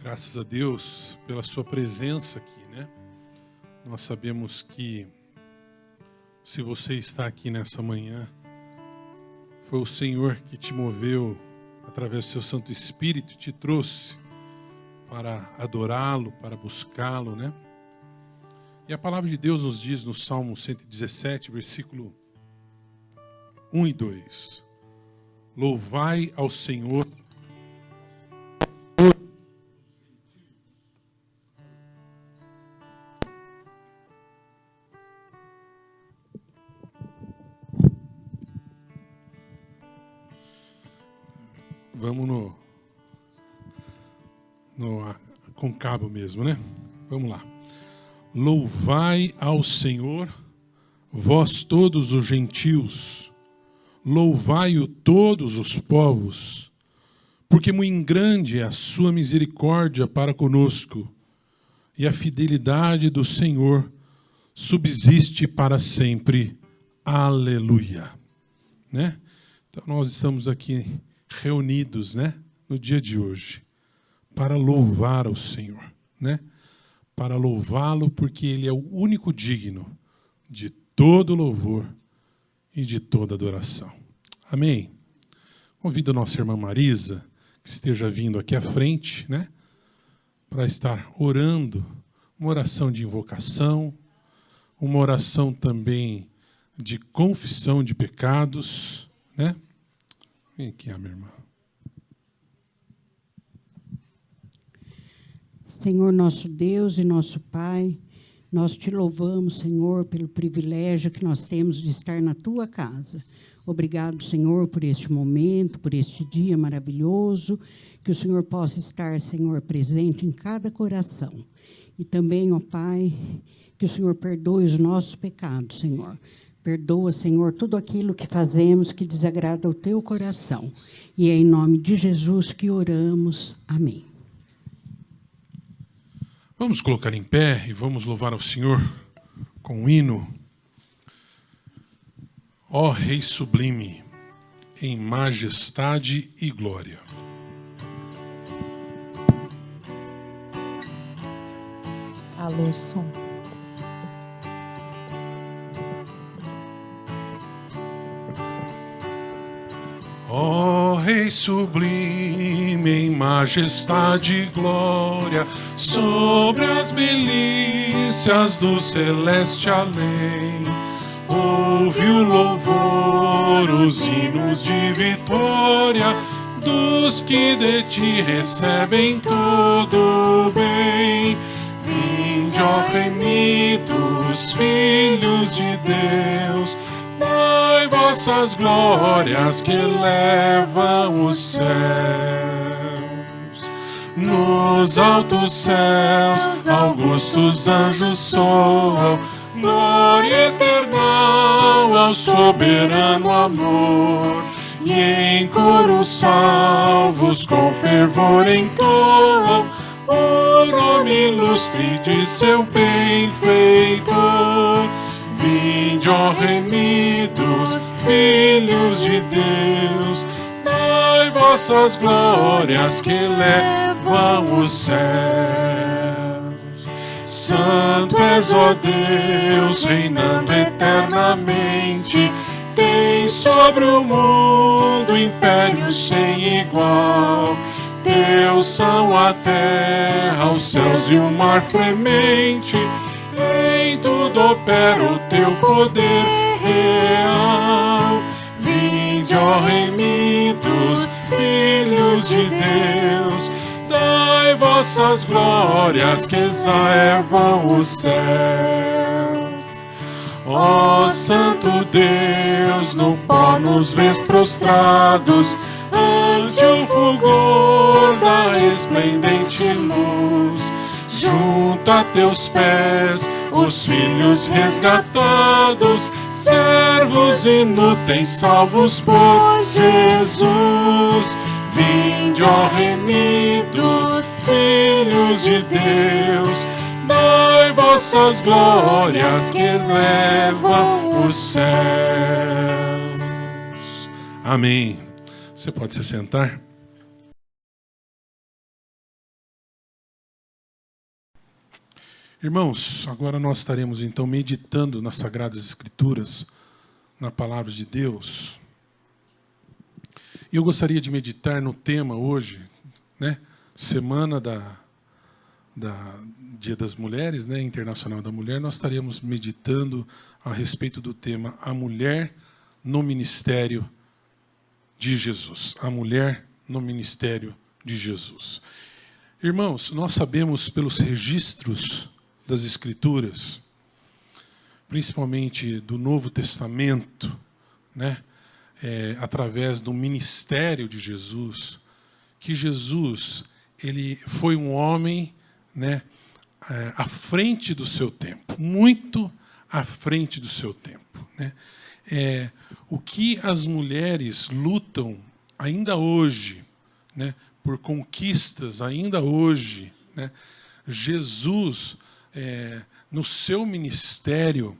Graças a Deus pela sua presença aqui, né? Nós sabemos que se você está aqui nessa manhã, foi o Senhor que te moveu através do seu Santo Espírito e te trouxe para adorá-lo, para buscá-lo, né? E a palavra de Deus nos diz no Salmo 117, versículo 1 e 2: Louvai ao Senhor. Vamos com cabo mesmo, né? Vamos lá. Louvai ao Senhor, vós todos os gentios, louvai-o todos os povos, porque muito grande é a sua misericórdia para conosco, e a fidelidade do Senhor subsiste para sempre. Aleluia. Né? Então nós estamos aqui reunidos, né, no dia de hoje, para louvar ao Senhor, né? Para louvá-lo, porque Ele é o único digno de todo louvor e de toda adoração. Amém? Convido a nossa irmã Marisa, que esteja vindo aqui à frente, né, para estar orando, uma oração de invocação, uma oração também de confissão de pecados, né? Vem aqui, minha irmã. Senhor, nosso Deus e nosso Pai, nós te louvamos, Senhor, pelo privilégio que nós temos de estar na tua casa. Obrigado, Senhor, por este momento, por este dia maravilhoso, que o Senhor possa estar, Senhor, presente em cada coração. E também, ó Pai, que o Senhor perdoe os nossos pecados, Senhor. Perdoa, Senhor, tudo aquilo que fazemos que desagrada ao teu coração. E é em nome de Jesus que oramos. Amém. Vamos colocar em pé e vamos louvar ao Senhor com um hino. Ó Rei sublime, em majestade e glória. Alô, som. Ó Rei sublime, em majestade e glória, sobre as milícias do celeste além, ouve o louvor, os hinos de vitória, dos que de ti recebem todo o bem. Vinde, ó remidos, filhos de Deus, dai vossas glórias que levam os céus. Nos altos céus, augustos anjos soam, glória eternal ao soberano amor. E em coro salvos com fervor entoam o nome ilustre de seu benfeitor. Vinde, ó remidos, filhos de Deus, dai vossas glórias que levam os céus. Santo és, ó Deus, reinando eternamente, tens sobre o mundo império sem igual. Teus são a terra, os céus e o mar fremente, em tudo opera o teu poder real. Vinde, ó remidos, filhos de Deus, dai vossas glórias que exaltam os céus. Ó Santo Deus, no pó nos vês prostrados, ante o fulgor da esplendente luz. Junto a teus pés, os filhos resgatados, servos inúteis salvos por Jesus. Vinde, ó remidos, filhos de Deus, dai vossas glórias que levam os céus. Amém. Você pode se sentar? Irmãos, agora nós estaremos então meditando nas Sagradas Escrituras, na Palavra de Deus. E eu gostaria de meditar no tema hoje, né? Semana Dia das Mulheres, né? Internacional da Mulher. Nós estaremos meditando a respeito do tema A Mulher no Ministério de Jesus. A Mulher no Ministério de Jesus. Irmãos, nós sabemos pelos registros das Escrituras, principalmente do Novo Testamento, né, através do ministério de Jesus, que Jesus ele foi um homem, né, à frente do seu tempo, muito à frente do seu tempo, né? O que as mulheres lutam ainda hoje, né, por conquistas ainda hoje, né, Jesus no seu ministério,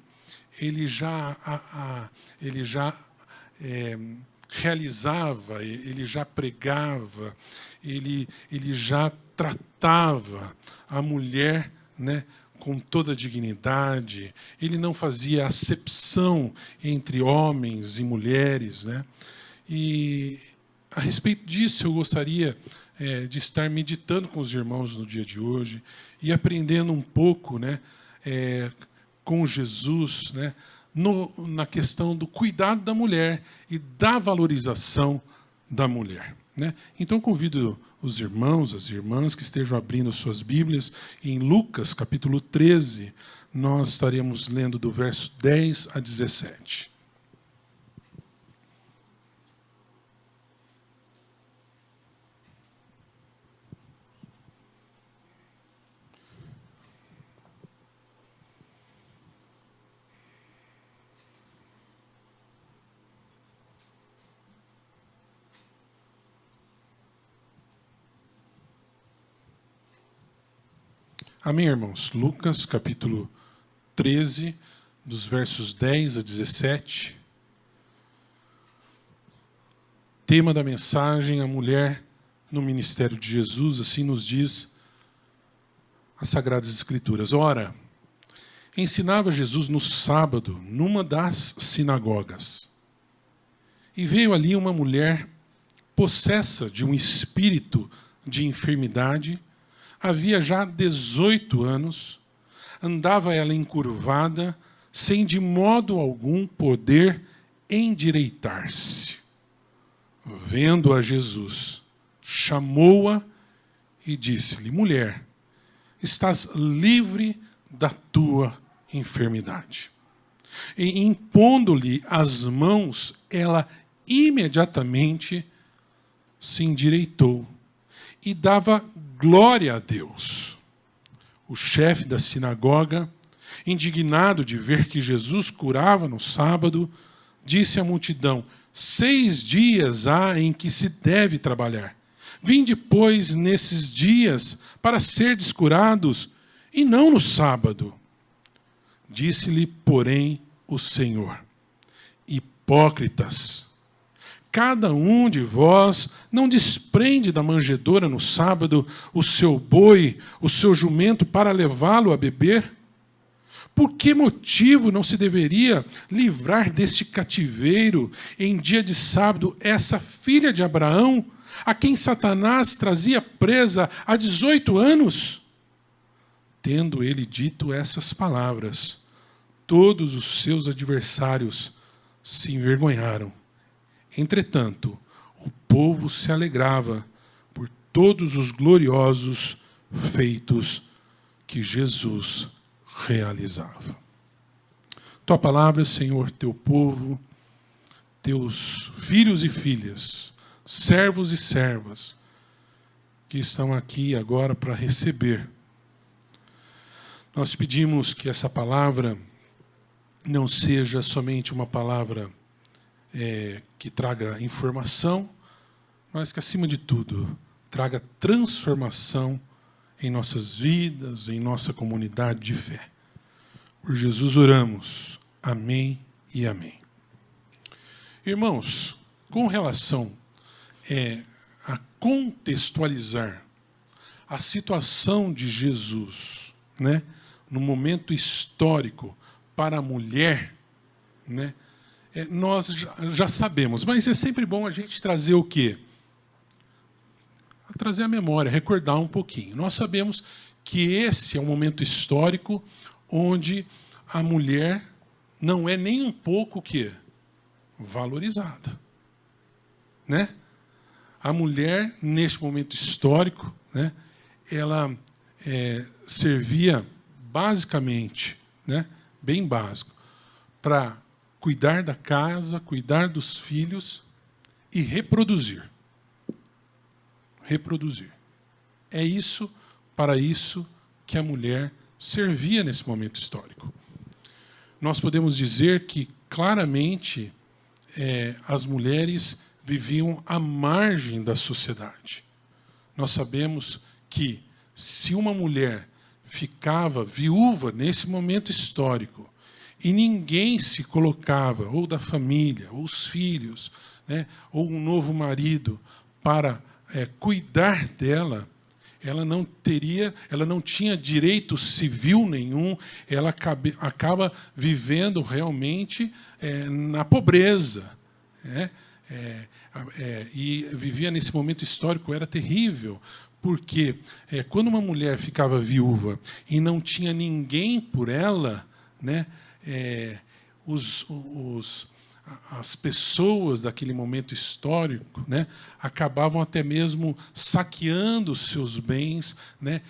ele já realizava, ele já pregava, ele já tratava a mulher, né, com toda a dignidade. Ele não fazia acepção entre homens e mulheres, né? E a respeito disso eu gostaria de estar meditando com os irmãos no dia de hoje e aprendendo um pouco, né, com Jesus, né, na questão do cuidado da mulher e da valorização da mulher, né? Então convido os irmãos, as irmãs que estejam abrindo suas Bíblias em Lucas capítulo 13, nós estaremos lendo do verso 10 a 17. Amém, irmãos? Lucas, capítulo 13, dos versos 10 a 17. Tema da mensagem, a mulher no ministério de Jesus, assim nos diz as Sagradas Escrituras. Ora, ensinava Jesus no sábado, numa das sinagogas. E veio ali uma mulher possessa de um espírito de enfermidade. Havia já 18 anos, andava ela encurvada, sem de modo algum poder endireitar-se. Vendo a Jesus, chamou-a e disse-lhe: mulher, estás livre da tua enfermidade. E impondo-lhe as mãos, ela imediatamente se endireitou e dava glória a Deus. O chefe da sinagoga, indignado de ver que Jesus curava no sábado, disse à multidão: 6 dias há em que se deve trabalhar. Vinde, pois, nesses dias para serdes curados, e não no sábado. Disse-lhe, porém, o Senhor: hipócritas, cada um de vós não desprende da manjedoura no sábado o seu boi, o seu jumento, para levá-lo a beber? Por que motivo não se deveria livrar deste cativeiro em dia de sábado essa filha de Abraão, a quem Satanás trazia presa há 18 anos? Tendo ele dito essas palavras, todos os seus adversários se envergonharam. Entretanto, o povo se alegrava por todos os gloriosos feitos que Jesus realizava. Tua palavra, Senhor, teu povo, teus filhos e filhas, servos e servas, que estão aqui agora para receber. Nós te pedimos que essa palavra não seja somente uma palavra que traga informação, mas que, acima de tudo, traga transformação em nossas vidas, em nossa comunidade de fé. Por Jesus oramos. Amém e amém. Irmãos, com relação a contextualizar a situação de Jesus, né, no momento histórico para a mulher, né, nós já sabemos, mas é sempre bom a gente trazer o quê? Trazer a memória, recordar um pouquinho. Nós sabemos que esse é um momento histórico onde a mulher não é nem um pouco o quê? Valorizada. Né? A mulher, neste momento histórico, né, ela servia basicamente, né, bem básico, para cuidar da casa, cuidar dos filhos e reproduzir. Reproduzir. É isso, para isso, que a mulher servia nesse momento histórico. Nós podemos dizer que, claramente, as mulheres viviam à margem da sociedade. Nós sabemos que, se uma mulher ficava viúva nesse momento histórico e ninguém se colocava, ou da família, ou os filhos, né, ou um novo marido, para cuidar dela, ela não tinha direito civil nenhum, ela acaba vivendo realmente na pobreza. Né? E vivia nesse momento histórico, era terrível, porque quando uma mulher ficava viúva e não tinha ninguém por ela, né, as pessoas daquele momento histórico, né, acabavam até mesmo saqueando os seus bens, né,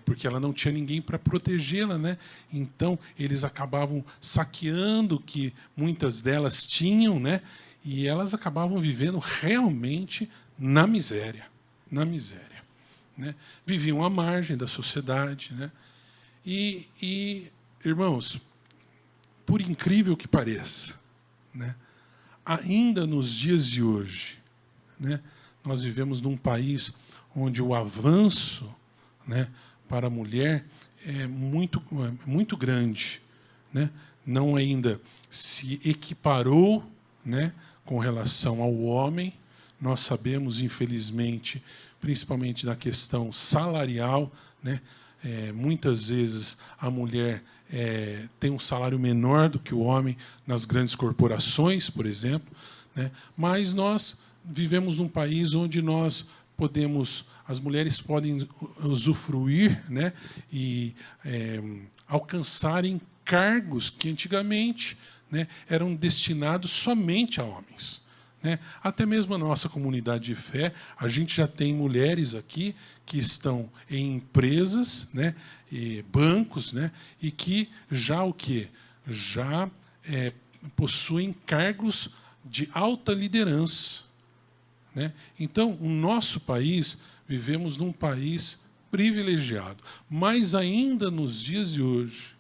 porque ela não tinha ninguém para protegê-la, né? Então eles acabavam saqueando o que muitas delas tinham, né? E elas acabavam vivendo realmente na miséria, né? Viviam à margem da sociedade, né? E irmãos, por incrível que pareça, né, ainda nos dias de hoje, né, nós vivemos num país onde o avanço, né, para a mulher é muito grande, né? Não ainda se equiparou, né, com relação ao homem. Nós sabemos, infelizmente, principalmente na questão salarial, né, muitas vezes a mulher tem um salário menor do que o homem nas grandes corporações, por exemplo, né? Mas nós vivemos num país onde nós as mulheres podem usufruir, né, e alcançarem cargos que antigamente, né, eram destinados somente a homens. Né? Até mesmo a nossa comunidade de fé, a gente já tem mulheres aqui que estão em empresas, né, e bancos, né, e que já possuem cargos de alta liderança. Né? Então, o nosso país, vivemos num país privilegiado, mas ainda nos dias de hoje,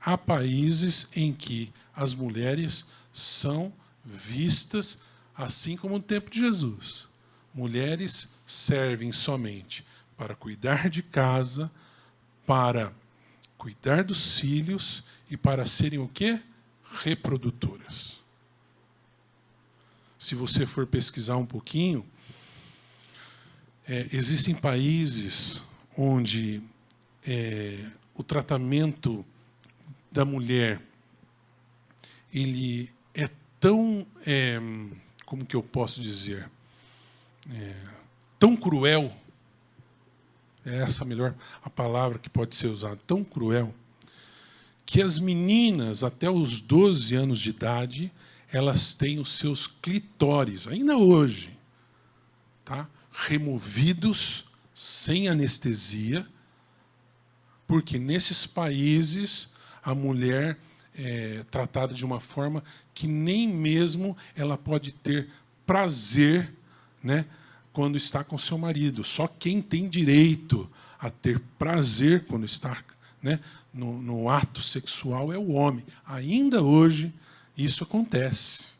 há países em que as mulheres são vistas assim como no tempo de Jesus. Mulheres servem somente para cuidar de casa, para cuidar dos filhos e para serem o quê? Reprodutoras. Se você for pesquisar um pouquinho, existem países onde o tratamento da mulher ele é tão, como que eu posso dizer, tão cruel, é essa a palavra que pode ser usada, tão cruel, que as meninas até os 12 anos de idade, elas têm os seus clitóris, ainda hoje, tá? Removidos, sem anestesia, porque nesses países a mulher tratada de uma forma que nem mesmo ela pode ter prazer, né, quando está com seu marido. Só quem tem direito a ter prazer quando está, né, no ato sexual é o homem. Ainda hoje isso acontece.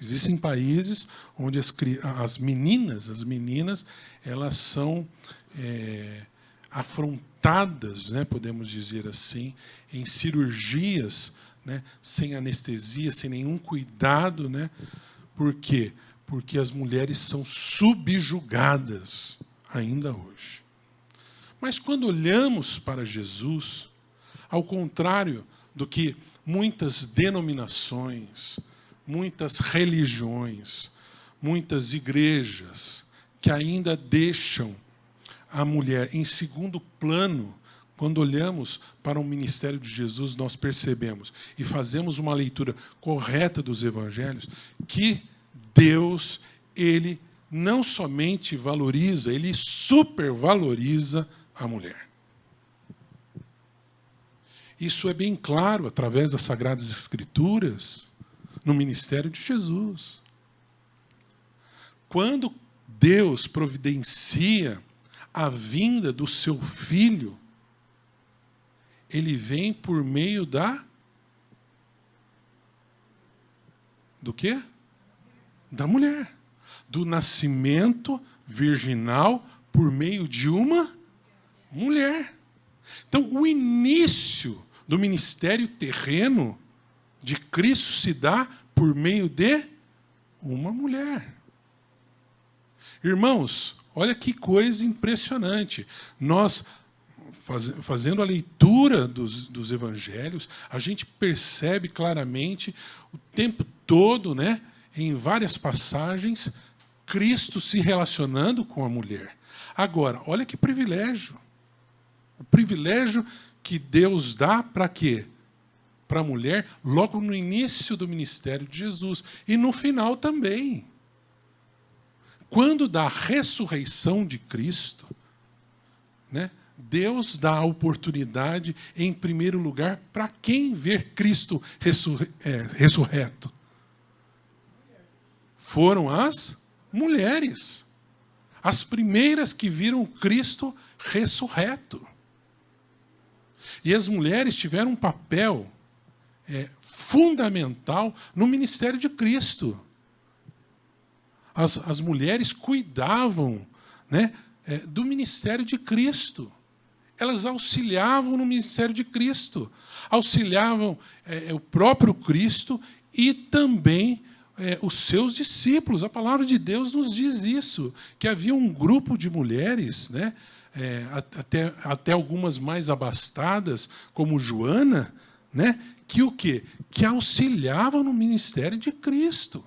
Existem países onde as meninas elas são afrontadas, né, podemos dizer assim, em cirurgias, né, sem anestesia, sem nenhum cuidado, né? Por quê? Porque as mulheres são subjugadas ainda hoje. Mas quando olhamos para Jesus, ao contrário do que muitas denominações, muitas religiões, muitas igrejas que ainda deixam a mulher em segundo plano, quando olhamos para o ministério de Jesus, nós percebemos e fazemos uma leitura correta dos evangelhos que Deus, ele não somente valoriza, ele supervaloriza a mulher. Isso é bem claro através das Sagradas Escrituras, no ministério de Jesus. Quando Deus providencia a vinda do seu Filho, ele vem por meio do quê? Da mulher. Do nascimento virginal por meio de uma mulher. Então, o início do ministério terreno de Cristo se dá por meio de uma mulher. Irmãos, olha que coisa impressionante. Nós, fazendo a leitura dos evangelhos, a gente percebe claramente o tempo todo, né, em várias passagens, Cristo se relacionando com a mulher. Agora, olha que privilégio. O privilégio que Deus dá para quê? Para a mulher, logo no início do ministério de Jesus. E no final também. Quando da ressurreição de Cristo, né, Deus dá a oportunidade, em primeiro lugar, para quem ver Cristo ressurreto? Foram as mulheres. As primeiras que viram Cristo ressurreto. E as mulheres tiveram um papel fundamental no ministério de Cristo. As mulheres cuidavam, né, do ministério de Cristo. Elas auxiliavam no ministério de Cristo. Auxiliavam o próprio Cristo e também os seus discípulos. A palavra de Deus nos diz isso, que havia um grupo de mulheres, né, até algumas mais abastadas, como Joana, né, que o quê? Que auxiliavam no ministério de Cristo.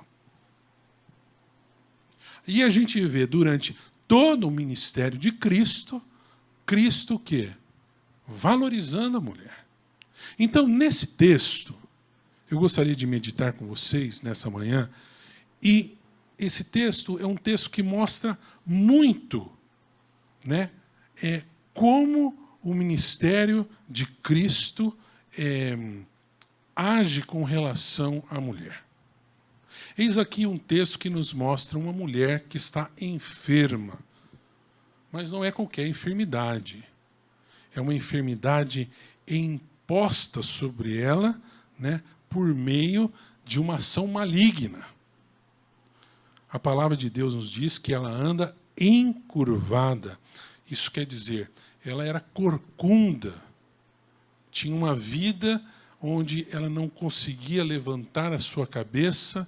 E a gente vê durante todo o ministério de Cristo, Cristo o quê? Valorizando a mulher. Então, nesse texto, eu gostaria de meditar com vocês nessa manhã, e esse texto é um texto que mostra muito, né, como o ministério de Cristo age com relação à mulher. Eis aqui um texto que nos mostra uma mulher que está enferma. Mas não é qualquer enfermidade. É uma enfermidade imposta sobre ela, né, por meio de uma ação maligna. A palavra de Deus nos diz que ela anda encurvada. Isso quer dizer, ela era corcunda. Tinha uma vida onde ela não conseguia levantar a sua cabeça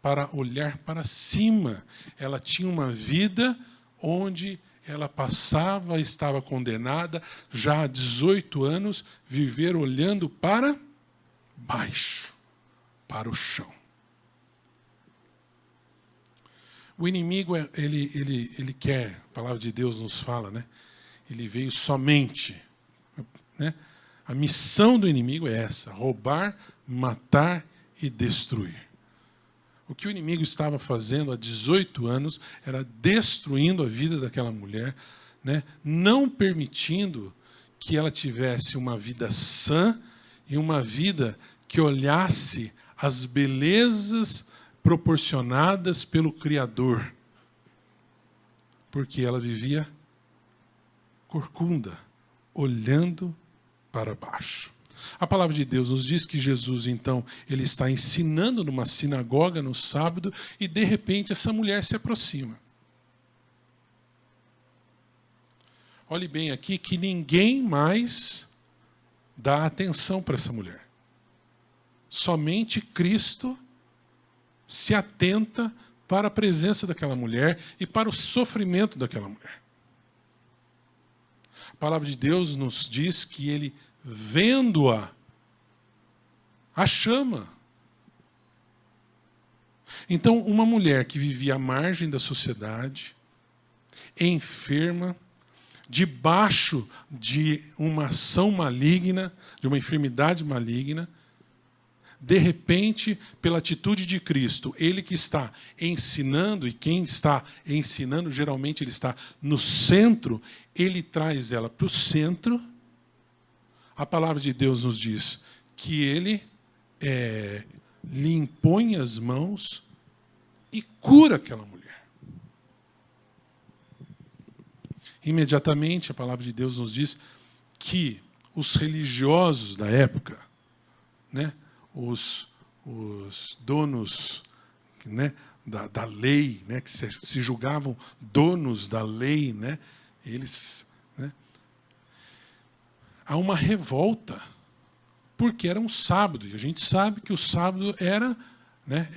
para olhar para cima. Ela tinha uma vida onde ela passava, estava condenada, já há 18 anos, viver olhando para baixo, para o chão. O inimigo, ele quer, a palavra de Deus nos fala, né? Ele veio somente, né? A missão do inimigo é essa: roubar, matar e destruir. O que o inimigo estava fazendo há 18 anos era destruindo a vida daquela mulher, né? Não permitindo que ela tivesse uma vida sã e uma vida que olhasse as belezas proporcionadas pelo Criador. Porque ela vivia corcunda, olhando para baixo. A palavra de Deus nos diz que Jesus, então, ele está ensinando numa sinagoga no sábado e, de repente, essa mulher se aproxima. Olhe bem aqui que ninguém mais dá atenção para essa mulher. Somente Cristo se atenta para a presença daquela mulher e para o sofrimento daquela mulher. A palavra de Deus nos diz que ele, vendo-a, a chama. Então, uma mulher que vivia à margem da sociedade, enferma, debaixo de uma ação maligna, de uma enfermidade maligna, de repente, pela atitude de Cristo, ele que está ensinando, e quem está ensinando, geralmente ele está no centro, ele traz ela para o centro. A palavra de Deus nos diz que ele lhe impõe as mãos e cura aquela mulher. Imediatamente, a palavra de Deus nos diz que os religiosos da época, né, os donos, né, da lei, né, que se julgavam donos da lei, né, eles, né, há uma revolta, porque era um sábado, e a gente sabe que o sábado era, né,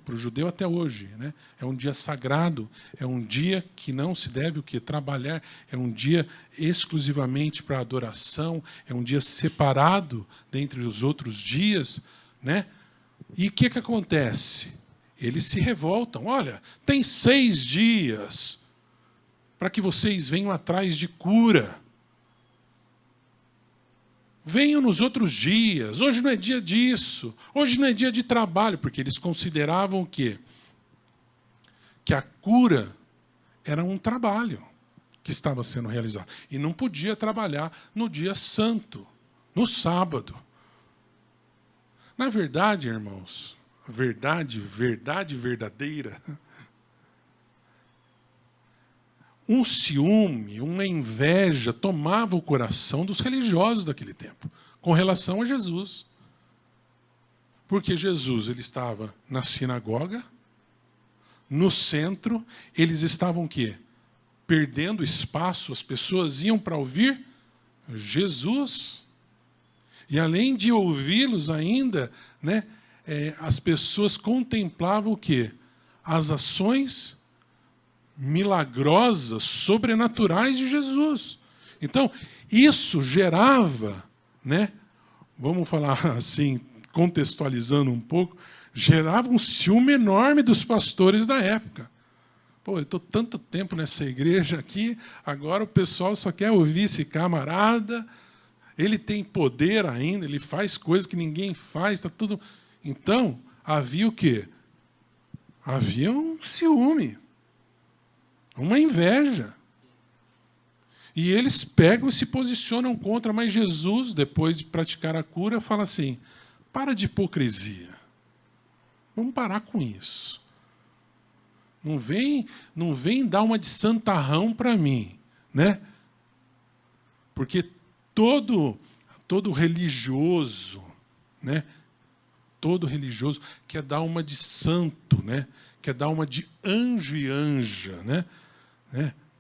para o judeu até hoje, né, é um dia sagrado, é um dia que não se deve o quê? Trabalhar, é um dia exclusivamente para adoração, é um dia separado dentre os outros dias, né? E o que acontece? Eles se revoltam. Olha, tem 6 dias para que vocês venham atrás de cura. Venham nos outros dias. Hoje não é dia disso. Hoje não é dia de trabalho, porque eles consideravam o quê? Que a cura era um trabalho que estava sendo realizado. E não podia trabalhar no dia santo, no sábado. Na verdade, irmãos, verdade verdadeira, um ciúme, uma inveja tomava o coração dos religiosos daquele tempo, com relação a Jesus. Porque Jesus, ele estava na sinagoga, no centro, eles estavam o quê? Perdendo espaço, as pessoas iam para ouvir Jesus. E além de ouvi-los ainda, né, as pessoas contemplavam o quê? As ações milagrosas, sobrenaturais de Jesus. Então, isso gerava, né, vamos falar assim, contextualizando um pouco, gerava um ciúme enorme dos pastores da época. Pô, eu estou tanto tempo nessa igreja aqui, agora o pessoal só quer ouvir esse camarada. Ele tem poder ainda, ele faz coisas que ninguém faz, está tudo. Então, havia o quê? Havia um ciúme, uma inveja. E eles pegam e se posicionam contra, mas Jesus, depois de praticar a cura, fala assim: para de hipocrisia. Vamos parar com isso. Não vem dar uma de santarrão para mim, né? Porque todo religioso, né? Todo religioso quer dar uma de santo, né? Quer dar uma de anjo e anja, né?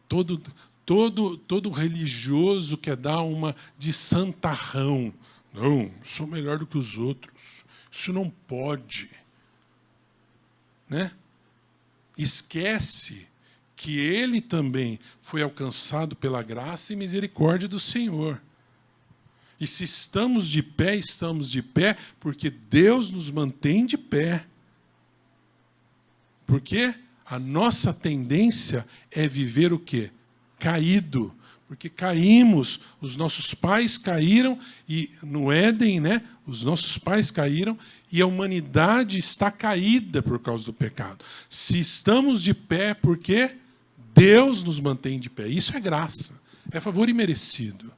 Todo religioso quer dar uma de santarrão. Não, sou melhor do que os outros. Isso não pode, né? Esquece que ele também foi alcançado pela graça e misericórdia do Senhor. E se estamos de pé porque Deus nos mantém de pé. Porque a nossa tendência é viver o quê? Caído. Porque caímos, os nossos pais caíram, e no Éden, né, os nossos pais caíram, e a humanidade está caída por causa do pecado. Se estamos de pé, porque Deus nos mantém de pé. Isso é graça, é favor imerecido.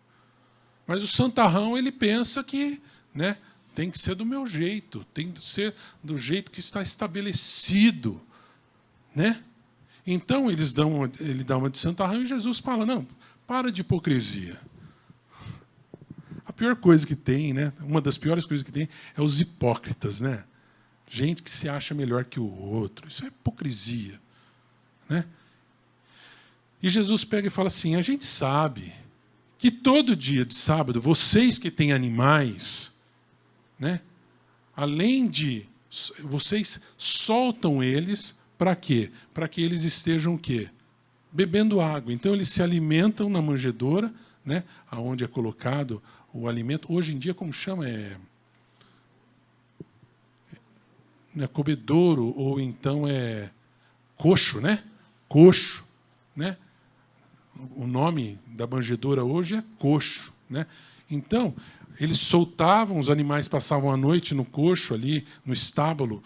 Mas o santarrão, ele pensa que, né, tem que ser do meu jeito, tem que ser do jeito que está estabelecido, né? Então ele dá uma de santarrão e Jesus fala: não, para de hipocrisia. A pior coisa que tem, né, uma das piores coisas que tem é os hipócritas, né? Gente que se acha melhor que o outro. Isso é hipocrisia, né? E Jesus pega e fala assim: a gente sabe que todo dia de sábado, vocês que têm animais, né, além de... vocês soltam eles para quê? Para que eles estejam o quê? Bebendo água. Então, eles se alimentam na manjedoura, né, aonde é colocado o alimento. Hoje em dia, como chama? Não é cobedouro, ou então é coxo, né? Coxo, né? O nome da manjedoura hoje é coxo, né? Então, eles soltavam, os animais passavam a noite no coxo ali, no estábulo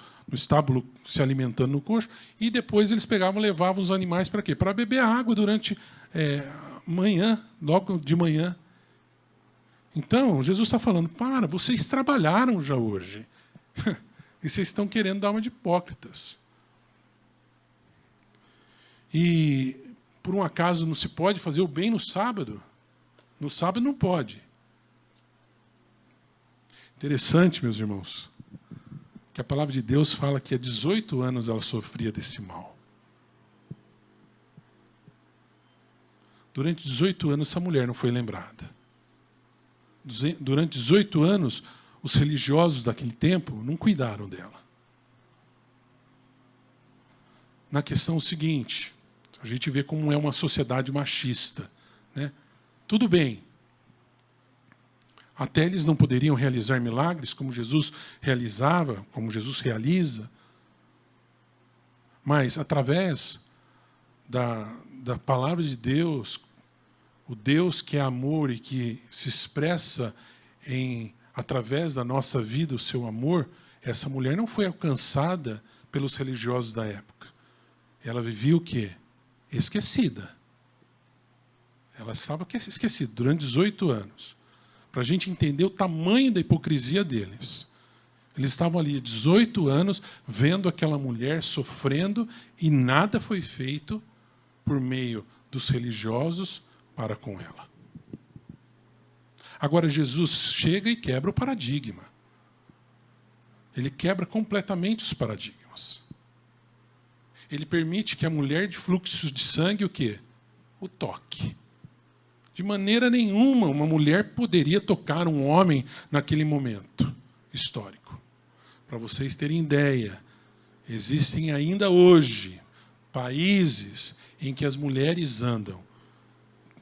se alimentando no coxo, e depois eles pegavam e levavam os animais para quê? Para beber água durante manhã, logo de manhã. Então, Jesus está falando, vocês trabalharam já hoje. E vocês estão querendo dar uma de hipócritas. E, por um acaso, não se pode fazer o bem no sábado? No sábado não pode. Interessante, meus irmãos, que a palavra de Deus fala que há 18 anos ela sofria desse mal. Durante 18 anos, essa mulher não foi lembrada. Durante 18 anos, os religiosos daquele tempo não cuidaram dela. Na questão seguinte, a gente vê como é uma sociedade machista, né? Tudo bem. Até eles não poderiam realizar milagres como Jesus realizava, como Jesus realiza. Mas, através da palavra de Deus, o Deus que é amor e que se expressa através da nossa vida, o seu amor, essa mulher não foi alcançada pelos religiosos da época. Ela vivia o quê? Esquecida. Ela estava esquecida durante 18 anos. Para a gente entender o tamanho da hipocrisia deles. Eles estavam ali 18 anos vendo aquela mulher sofrendo e nada foi feito por meio dos religiosos para com ela. Agora Jesus chega e quebra o paradigma. Ele quebra completamente os paradigmas. Ele permite que a mulher de fluxo de sangue o quê? O toque. De maneira nenhuma uma mulher poderia tocar um homem naquele momento histórico. Para vocês terem ideia, existem ainda hoje países em que as mulheres andam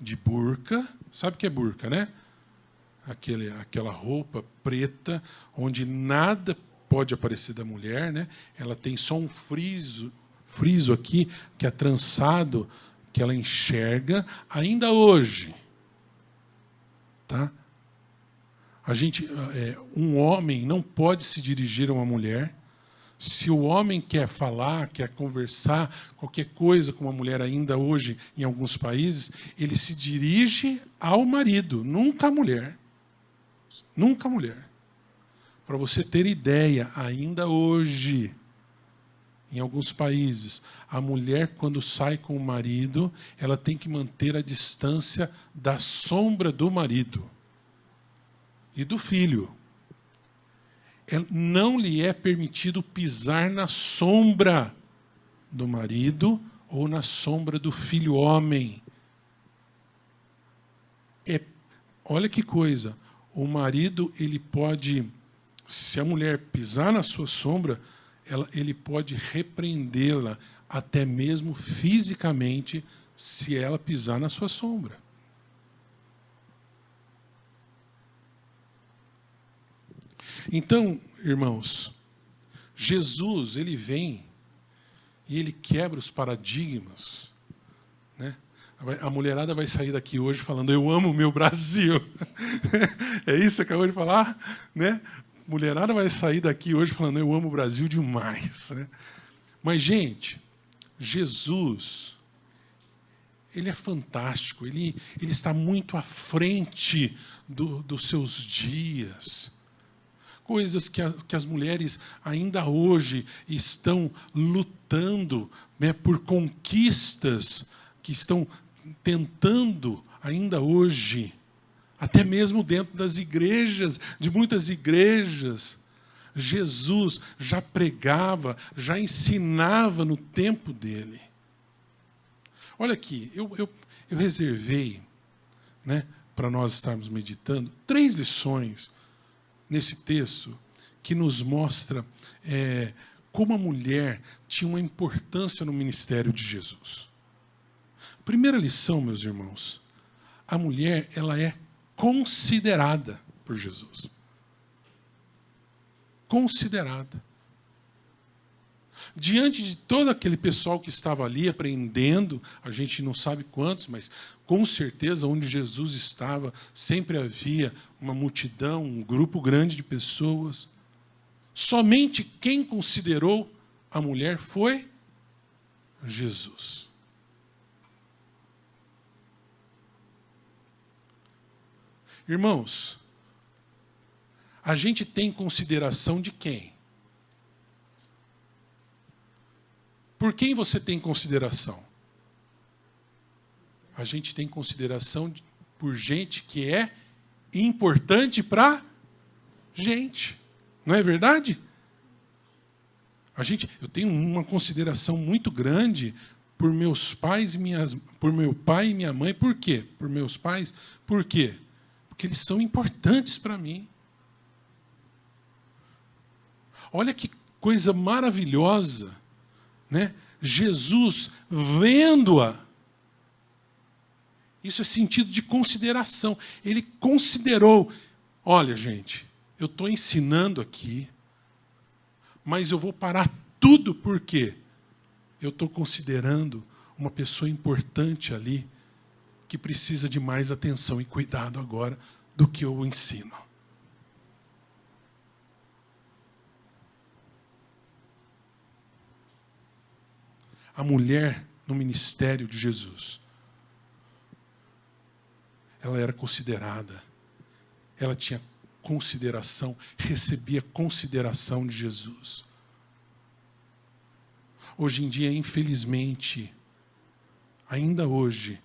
de burca. Sabe o que é burca, né? Aquela roupa preta, onde nada pode aparecer da mulher, né? Ela tem só um friso aqui, que é trançado, que ela enxerga, ainda hoje. Tá? Um homem não pode se dirigir a uma mulher. Se o homem quer falar, quer conversar, qualquer coisa com uma mulher ainda hoje, em alguns países, ele se dirige ao marido, nunca à mulher. Nunca à mulher. Para você ter ideia, ainda hoje, em alguns países, a mulher, quando sai com o marido, ela tem que manter a distância da sombra do marido e do filho. Não lhe é permitido pisar na sombra do marido ou na sombra do filho homem. Olha que coisa. O marido, ele pode, se a mulher pisar na sua sombra, ele pode repreendê-la, até mesmo fisicamente, se ela pisar na sua sombra. Então, irmãos, Jesus, ele vem e ele quebra os paradigmas, né? A mulherada vai sair daqui hoje falando, eu amo o meu Brasil. É isso que acabou de falar, né? Mulherada vai sair daqui hoje falando, eu amo o Brasil demais, né? Mas, gente, Jesus, ele é fantástico, ele está muito à frente dos seus dias. Coisas que as mulheres ainda hoje estão lutando, né, por conquistas que estão tentando ainda hoje, até mesmo dentro das igrejas, de muitas igrejas. Jesus já pregava, já ensinava no tempo dele. Olha aqui, eu reservei, né, para nós estarmos meditando 3 lições nesse texto que nos mostra como a mulher tinha uma importância no ministério de Jesus. Primeira lição, meus irmãos, a mulher, ela é considerada por Jesus. Considerada. Diante de todo aquele pessoal que estava ali aprendendo, a gente não sabe quantos, mas com certeza onde Jesus estava, sempre havia uma multidão, um grupo grande de pessoas. Somente quem considerou a mulher foi Jesus. Irmãos, a gente tem consideração de quem? Por quem você tem consideração? A gente tem consideração por gente que é importante para gente. Não é verdade? Eu tenho uma consideração muito grande por meus pais por meu pai e minha mãe. Por quê? Por meus pais. Por quê? Porque eles são importantes para mim. Olha que coisa maravilhosa, né? Jesus vendo-a. Isso é sentido de consideração. Ele considerou. Olha, gente, eu estou ensinando aqui, mas eu vou parar tudo porque eu estou considerando uma pessoa importante ali que precisa de mais atenção e cuidado agora do que eu ensino. A mulher no ministério de Jesus, ela era considerada, ela tinha consideração, recebia consideração de Jesus. Hoje em dia, infelizmente, ainda hoje,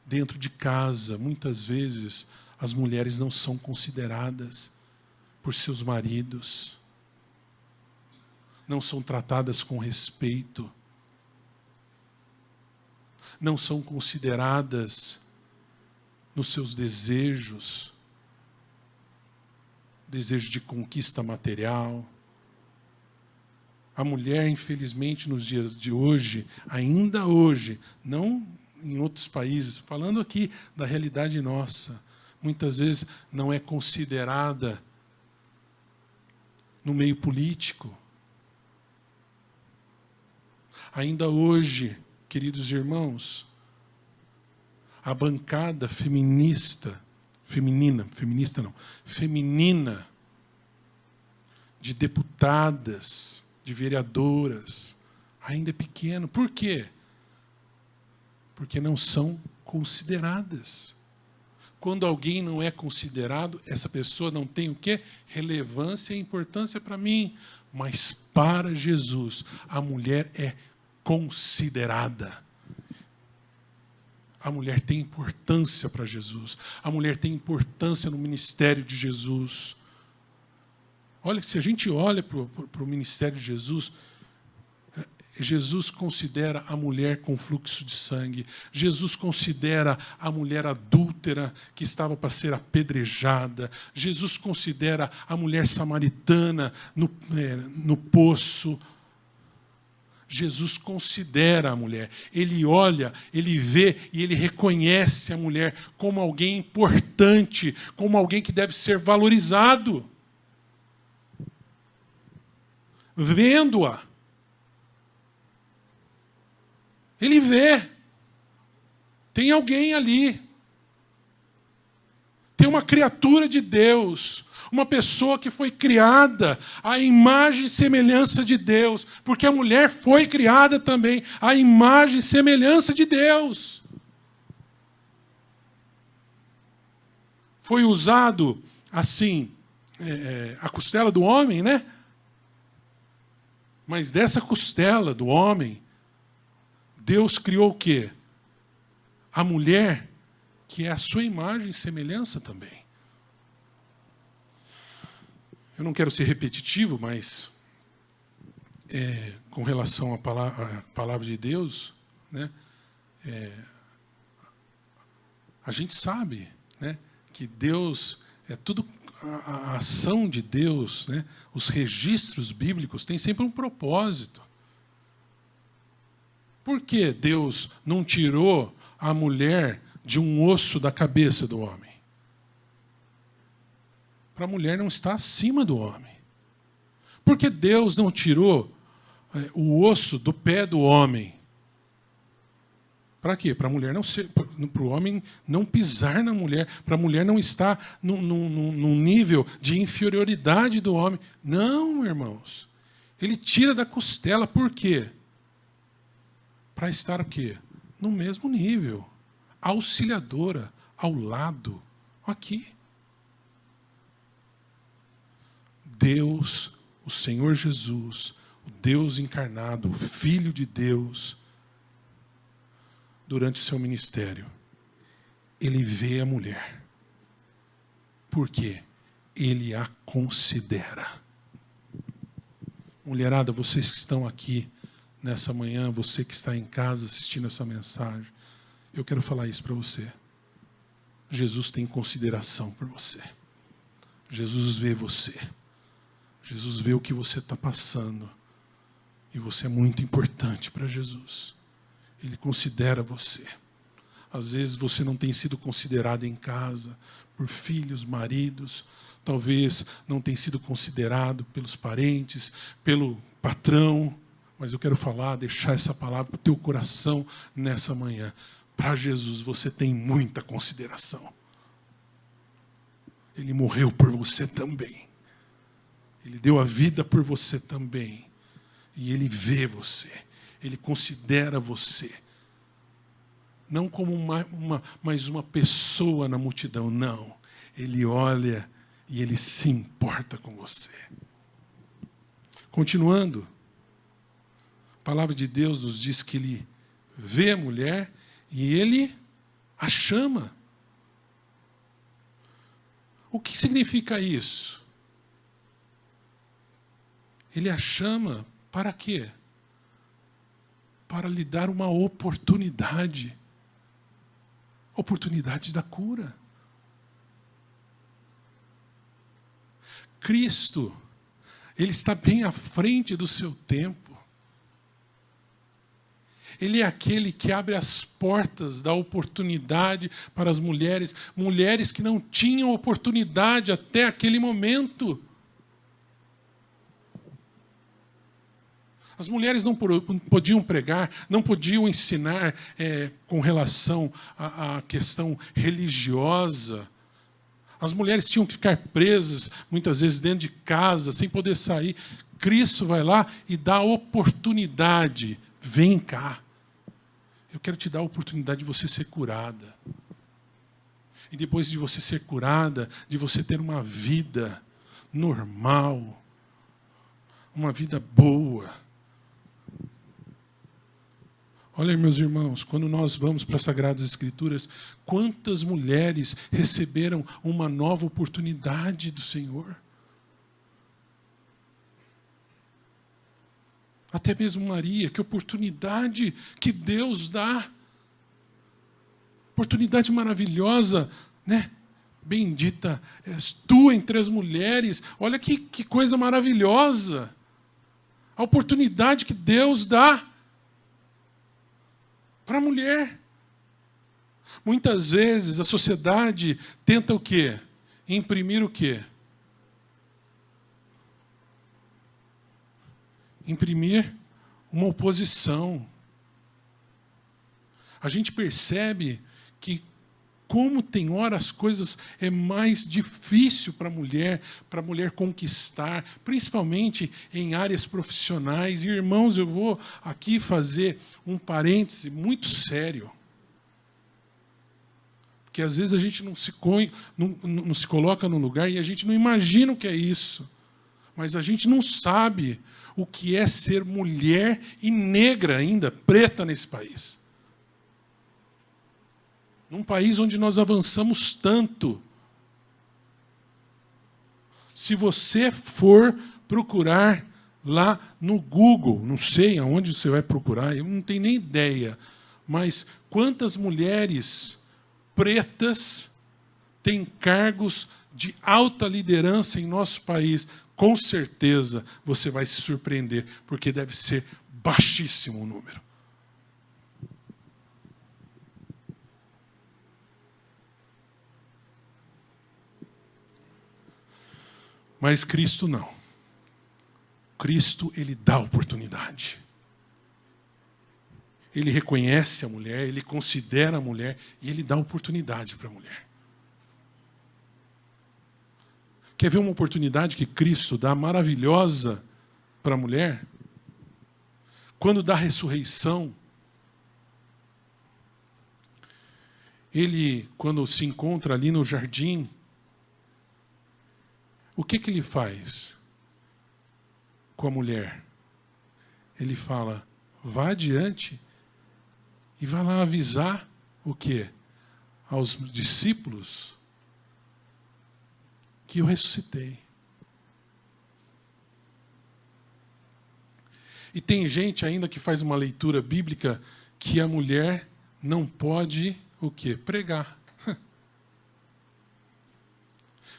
dentro de casa, muitas vezes, as mulheres não são consideradas por seus maridos, não são tratadas com respeito, não são consideradas nos seus desejos, desejo de conquista material. A mulher, infelizmente, nos dias de hoje, ainda hoje, não em outros países, falando aqui da realidade nossa, muitas vezes não é considerada no meio político. Ainda hoje, queridos irmãos, a bancada feminina de deputadas, de vereadoras, ainda é pequeno. Por quê? Porque não são consideradas. Quando alguém não é considerado, essa pessoa não tem o quê? Relevância e importância para mim. Mas para Jesus, a mulher é considerada. A mulher tem importância para Jesus. A mulher tem importância no ministério de Jesus. Olha, se a gente olha para o ministério de Jesus, Jesus considera a mulher com fluxo de sangue. Jesus considera a mulher adúltera que estava para ser apedrejada. Jesus considera a mulher samaritana no poço. Jesus considera a mulher. Ele olha, ele vê e ele reconhece a mulher como alguém importante, como alguém que deve ser valorizado. Vendo-a, ele vê. Tem alguém ali. Tem uma criatura de Deus. Uma pessoa que foi criada à imagem e semelhança de Deus. Porque a mulher foi criada também à imagem e semelhança de Deus. Foi usado, assim, a costela do homem, né? Mas dessa costela do homem, Deus criou o quê? A mulher, que é a sua imagem e semelhança também. Eu não quero ser repetitivo, mas com relação à palavra de Deus, né, a gente sabe, né, que Deus, tudo a ação de Deus, né, os registros bíblicos têm sempre um propósito. Por que Deus não tirou a mulher de um osso da cabeça do homem? Para a mulher não estar acima do homem. Por que Deus não tirou o osso do pé do homem? Para quê? Para a mulher não ser, para o homem não pisar na mulher, para a mulher não estar num nível de inferioridade do homem. Não, irmãos. Ele tira da costela, por quê? Para estar o quê? No mesmo nível. Auxiliadora, ao lado. Aqui. Deus, o Senhor Jesus, o Deus encarnado, o Filho de Deus, durante o seu ministério, ele vê a mulher. Por quê? Ele a considera. Mulherada, vocês que estão aqui nessa manhã, você que está em casa assistindo essa mensagem, eu quero falar isso para você. Jesus tem consideração por você. Jesus vê você. Jesus vê o que você está passando. E você é muito importante para Jesus. Ele considera você. Às vezes você não tem sido considerado em casa por filhos, maridos. Talvez não tenha sido considerado pelos parentes, pelo patrão. Mas eu quero falar, deixar essa palavra para o teu coração nessa manhã. Para Jesus você tem muita consideração. Ele morreu por você também. Ele deu a vida por você também. E Ele vê você. Ele considera você. Não como mais uma pessoa na multidão, não. Ele olha e Ele se importa com você. Continuando, a palavra de Deus nos diz que Ele vê a mulher e Ele a chama. O que significa isso? Ele a chama para quê? Para lhe dar uma oportunidade. Oportunidade da cura. Cristo, Ele está bem à frente do seu tempo. Ele é aquele que abre as portas da oportunidade para as mulheres, mulheres que não tinham oportunidade até aquele momento. As mulheres não podiam pregar, não podiam ensinar com relação à questão religiosa. As mulheres tinham que ficar presas, muitas vezes, dentro de casa, sem poder sair. Cristo vai lá e dá a oportunidade. Vem cá. Eu quero te dar a oportunidade de você ser curada. E depois de você ser curada, de você ter uma vida normal, uma vida boa. Olha, meus irmãos, quando nós vamos para as Sagradas Escrituras, quantas mulheres receberam uma nova oportunidade do Senhor? Até mesmo Maria, que oportunidade que Deus dá. Oportunidade maravilhosa, né? Bendita és tu entre as mulheres. Olha que coisa maravilhosa. A oportunidade que Deus dá para a mulher. Muitas vezes a sociedade tenta o quê? Imprimir o quê? Imprimir uma oposição. A gente percebe que como tem hora as coisas é mais difícil para a mulher conquistar, principalmente em áreas profissionais. E, irmãos, eu vou aqui fazer um parêntese muito sério. Porque às vezes a gente não se coloca no lugar e a gente não imagina o que é isso. Mas a gente não sabe o que é ser mulher e negra ainda, preta nesse país. Num país onde nós avançamos tanto. Se você for procurar lá no Google, não sei aonde você vai procurar, eu não tenho nem ideia, mas quantas mulheres pretas têm cargos de alta liderança em nosso país? Com certeza você vai se surpreender, porque deve ser baixíssimo o número. Mas Cristo não. Cristo, ele dá oportunidade. Ele reconhece a mulher, ele considera a mulher e ele dá oportunidade para a mulher. Quer ver uma oportunidade que Cristo dá maravilhosa para a mulher? Quando da ressurreição, ele, quando se encontra ali no jardim, o que ele faz com a mulher? Ele fala, vá adiante e vá lá avisar o quê? Aos discípulos que eu ressuscitei. E tem gente ainda que faz uma leitura bíblica que a mulher não pode o quê? Pregar.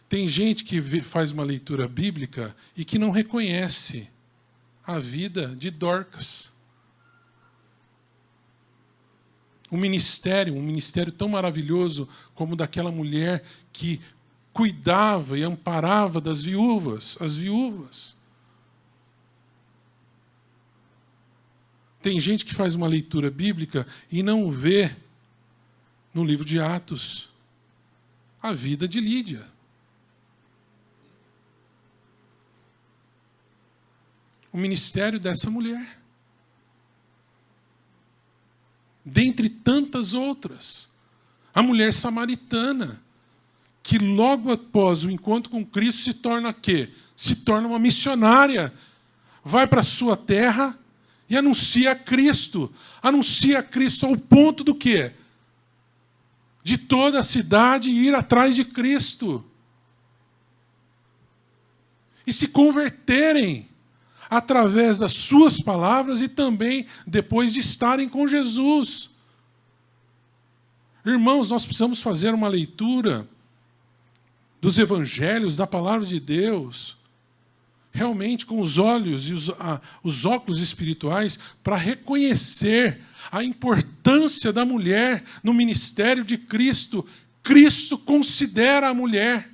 Tem gente que faz uma leitura bíblica e que não reconhece a vida de Dorcas. Um ministério tão maravilhoso como daquela mulher que cuidava e amparava das viúvas, as viúvas. Tem gente que faz uma leitura bíblica e não vê no livro de Atos a vida de Lídia. O ministério dessa mulher. Dentre tantas outras. A mulher samaritana, que logo após o encontro com Cristo se torna quê? Se torna uma missionária. Vai para a sua terra e anuncia Cristo. Anuncia Cristo ao ponto do quê? De toda a cidade ir atrás de Cristo. E se converterem através das suas palavras e também depois de estarem com Jesus. Irmãos, nós precisamos fazer uma leitura dos evangelhos, da palavra de Deus, realmente com os olhos e os óculos espirituais, para reconhecer a importância da mulher no ministério de Cristo. Cristo considera a mulher.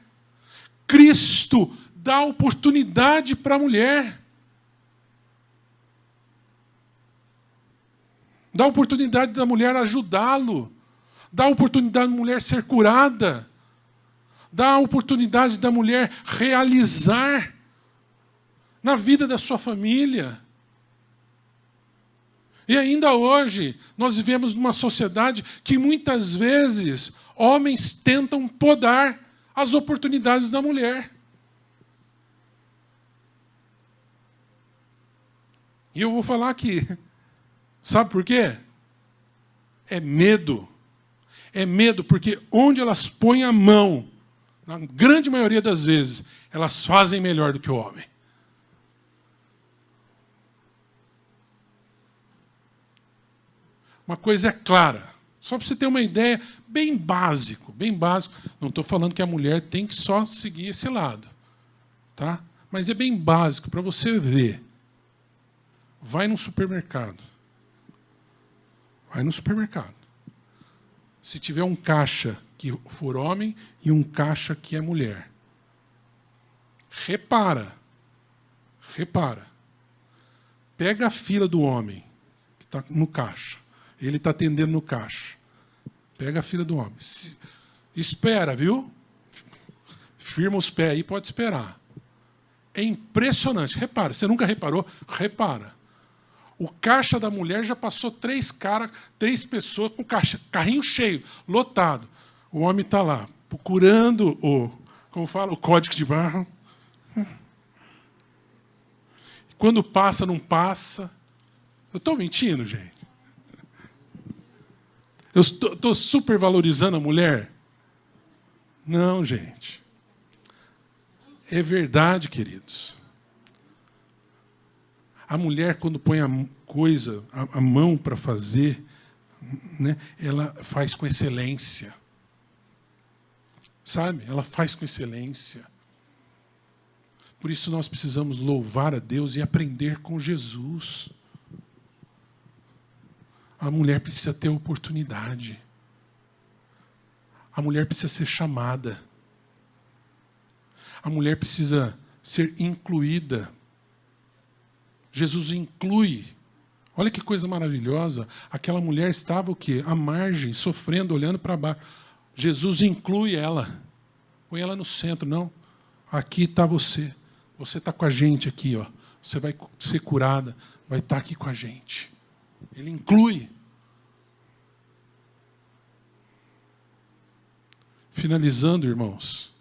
Cristo dá oportunidade para a mulher. Dá a oportunidade da mulher ajudá-lo. Dá a oportunidade da mulher ser curada. Dá a oportunidade da mulher realizar na vida da sua família. E ainda hoje, nós vivemos numa sociedade que muitas vezes homens tentam podar as oportunidades da mulher. E eu vou falar aqui. Sabe por quê? É medo. É medo porque onde elas põem a mão, na grande maioria das vezes, elas fazem melhor do que o homem. Uma coisa é clara, só para você ter uma ideia, bem básico. Não estou falando que a mulher tem que só seguir esse lado, tá? Mas é bem básico para você ver. Vai no supermercado. Vai no supermercado. Se tiver um caixa que for homem e um caixa que é mulher, repara. Pega a fila do homem que está no caixa. Ele está atendendo no caixa. Pega a fila do homem. Espera, viu? Firma os pés aí, pode esperar. É impressionante. Repara, você nunca reparou? Repara. O caixa da mulher já passou 3 pessoas com carrinho cheio, lotado. O homem está lá, procurando o código de barra. Quando passa, não passa. Eu estou mentindo, gente? Eu estou supervalorizando a mulher? Não, gente. É verdade, queridos. A mulher, quando põe a mão para fazer, né, ela faz com excelência. Sabe? Ela faz com excelência. Por isso nós precisamos louvar a Deus e aprender com Jesus. A mulher precisa ter oportunidade. A mulher precisa ser chamada. A mulher precisa ser incluída. Jesus inclui. Olha que coisa maravilhosa. Aquela mulher estava o quê? À margem, sofrendo, olhando para baixo. Jesus inclui ela. Põe ela no centro. Não, aqui está você. Você está com a gente aqui, ó. Você vai ser curada, vai estar aqui com a gente. Ele inclui. Finalizando, irmãos.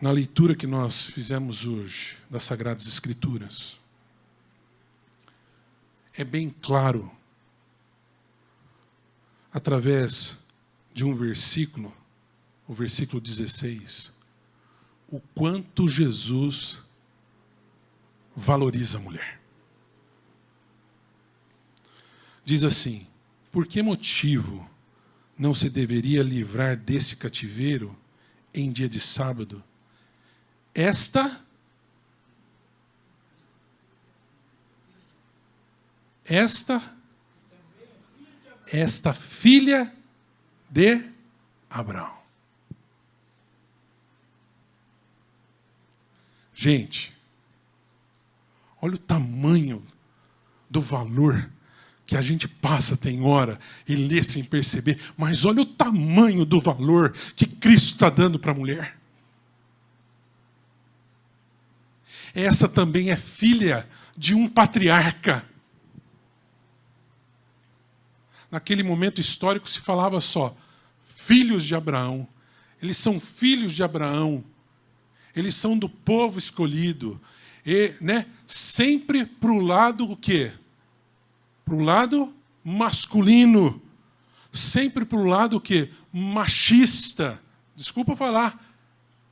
Na leitura que nós fizemos hoje das Sagradas Escrituras, é bem claro, através de um versículo, o versículo 16, o quanto Jesus valoriza a mulher. Diz assim: por que motivo não se deveria livrar desse cativeiro em dia de sábado? Esta filha de Abraão. Gente, olha o tamanho do valor que a gente passa, tem hora, e lê sem perceber, mas olha o tamanho do valor que Cristo está dando para a mulher. Essa também é filha de um patriarca. Naquele momento histórico se falava só filhos de Abraão. Eles são filhos de Abraão. Eles são do povo escolhido. E, né, sempre para o lado o quê? Para o lado masculino. Sempre para o lado o quê? Machista. Desculpa falar,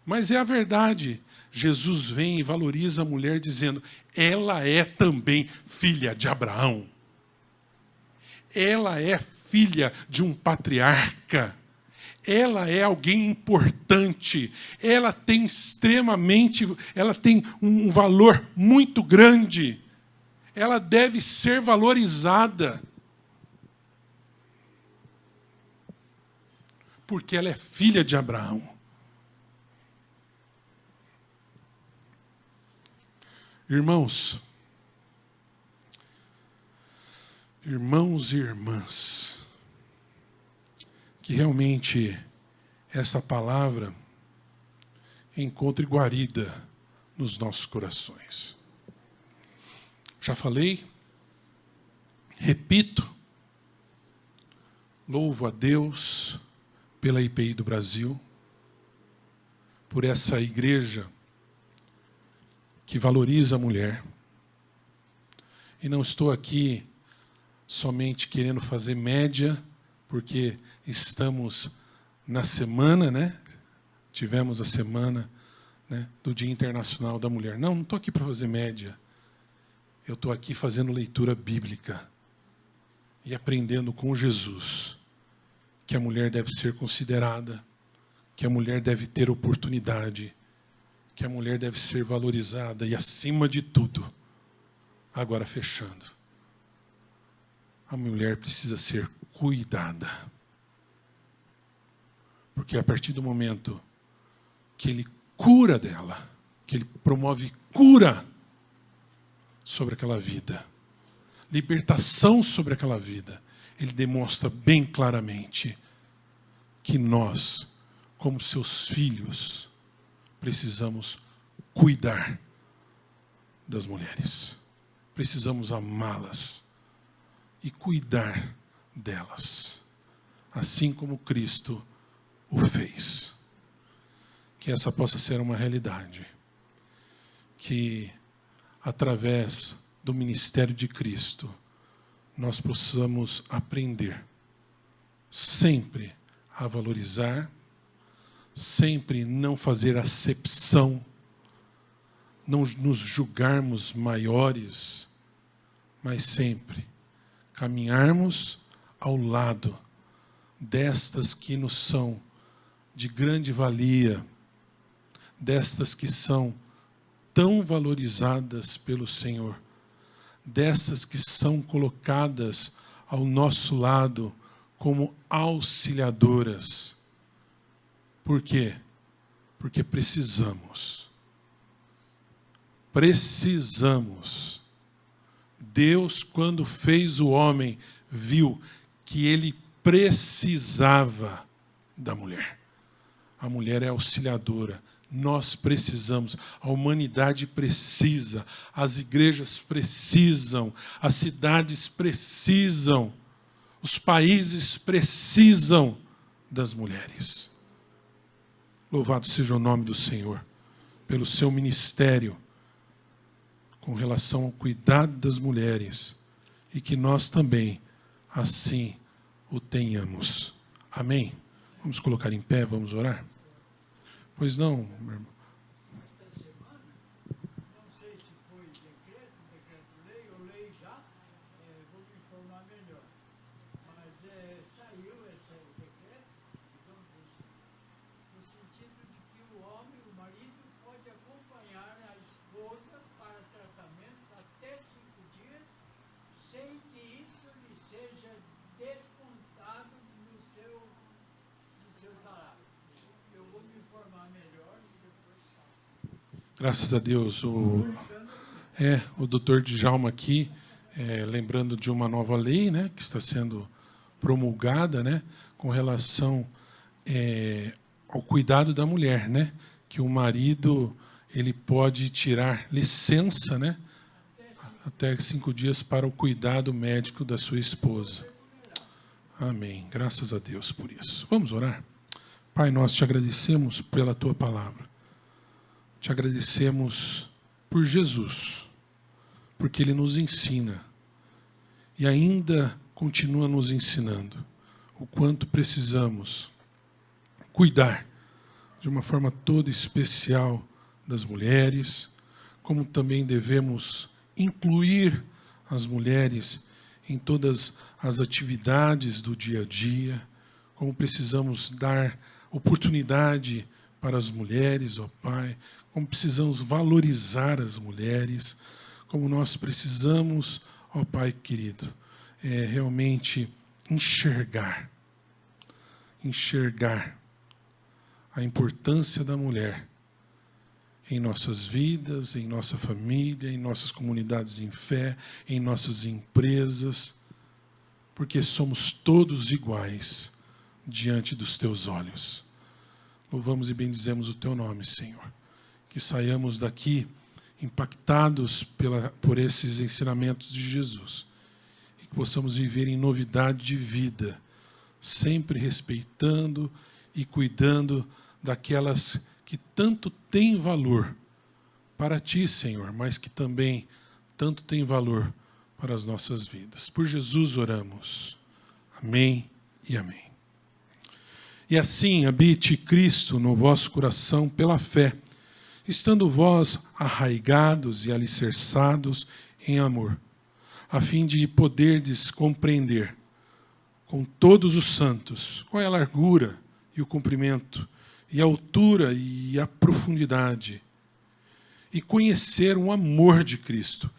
mas é a verdade. Jesus vem e valoriza a mulher dizendo, ela é também filha de Abraão. Ela é filha de um patriarca. Ela é alguém importante. Ela tem um valor muito grande. Ela deve ser valorizada. Porque ela é filha de Abraão. Irmãos e irmãs, que realmente essa palavra encontre guarida nos nossos corações. Já falei, repito, louvo a Deus pela IPI do Brasil, por essa igreja que valoriza a mulher. E não estou aqui somente querendo fazer média, porque estamos na semana, né? Tivemos a semana, né, do Dia Internacional da Mulher. Não estou aqui para fazer média. Eu estou aqui fazendo leitura bíblica e aprendendo com Jesus que a mulher deve ser considerada, que a mulher deve ter oportunidade, que a mulher deve ser valorizada e, acima de tudo, agora fechando, a mulher precisa ser cuidada. Porque a partir do momento que ele cura dela, que ele promove cura sobre aquela vida, libertação sobre aquela vida, ele demonstra bem claramente que nós, como seus filhos, precisamos cuidar das mulheres. Precisamos amá-las e cuidar delas, assim como Cristo o fez. Que essa possa ser uma realidade. Que, através do ministério de Cristo, nós possamos aprender sempre a valorizar, sempre não fazer acepção, não nos julgarmos maiores, mas sempre caminharmos ao lado destas que nos são de grande valia, destas que são tão valorizadas pelo Senhor, dessas que são colocadas ao nosso lado como auxiliadoras. Por quê? Porque precisamos. Precisamos. Deus, quando fez o homem, viu que ele precisava da mulher. A mulher é auxiliadora. Nós precisamos, a humanidade precisa, as igrejas precisam, as cidades precisam, os países precisam das mulheres. Louvado seja o nome do Senhor, pelo seu ministério, com relação ao cuidado das mulheres, e que nós também, assim, o tenhamos. Amém? Vamos colocar em pé, vamos orar? Pois não, meu irmão. Esta semana, não sei se foi decreto-lei ou lei já, vou me informar melhor. Mas saiu esse decreto, digamos assim, no sentido de que o homem, o marido, pode acompanhar a esposa para tratamento até 5 dias, sem que isso lhe seja descontado no seu salário. Eu vou me informar melhor e depois faço. Graças a Deus. O doutor Djalma aqui, lembrando de uma nova lei, né, que está sendo promulgada, né, com relação ao cuidado da mulher, né, que o marido ele pode tirar licença, né, até 5 dias para o cuidado médico da sua esposa. Amém. Graças a Deus por isso. Vamos orar? Pai, nós te agradecemos pela tua palavra. Te agradecemos por Jesus, porque ele nos ensina e ainda continua nos ensinando o quanto precisamos cuidar de uma forma toda especial das mulheres, como também devemos incluir as mulheres em todas as atividades do dia a dia, como precisamos dar oportunidade para as mulheres, ó Pai, como precisamos valorizar as mulheres, como nós precisamos, ó Pai querido, realmente enxergar a importância da mulher em nossas vidas, em nossa família, em nossas comunidades em fé, em nossas empresas, porque somos todos iguais diante dos teus olhos. Louvamos e bendizemos o teu nome, Senhor. Que saiamos daqui impactados por esses ensinamentos de Jesus e que possamos viver em novidade de vida, sempre respeitando e cuidando daquelas que tanto têm valor para ti, Senhor, mas que também tanto têm valor para as nossas vidas. Por Jesus oramos. Amém e amém. E assim habite Cristo no vosso coração pela fé, estando vós arraigados e alicerçados em amor, a fim de poderdes compreender com todos os santos qual é a largura e o comprimento, e a altura e a profundidade, e conhecer o amor de Cristo,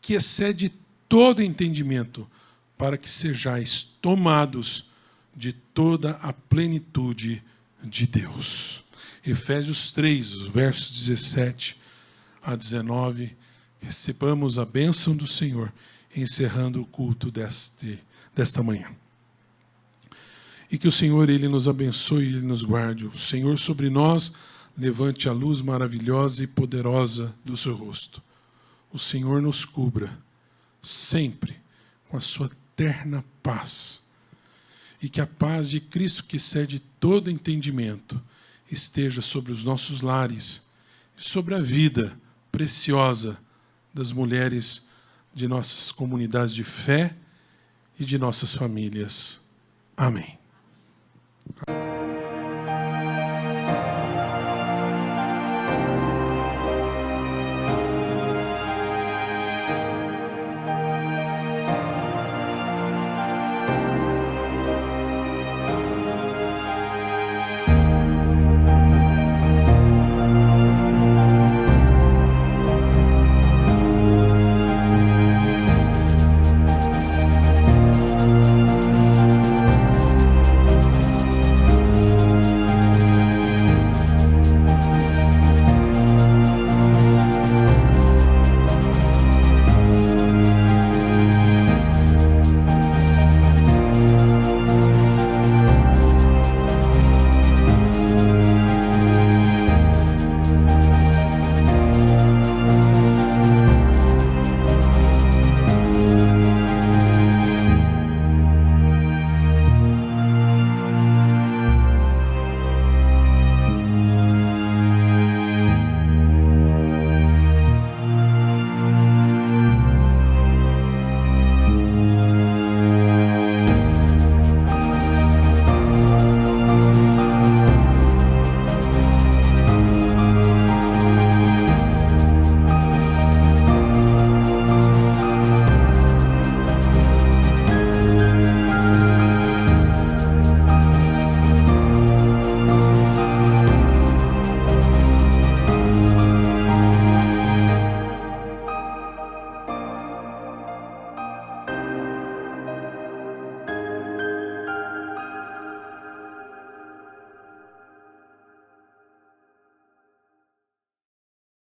que excede todo entendimento, para que sejais tomados de toda a plenitude de Deus. Efésios 3, os versos 17 a 19, recebamos a bênção do Senhor, encerrando o culto desta manhã. E que o Senhor, Ele nos abençoe e Ele nos guarde. O Senhor sobre nós levante a luz maravilhosa e poderosa do seu rosto. O Senhor nos cubra sempre com a sua eterna paz. E que a paz de Cristo, que excede todo entendimento, esteja sobre os nossos lares e sobre a vida preciosa das mulheres de nossas comunidades de fé e de nossas famílias. Amém.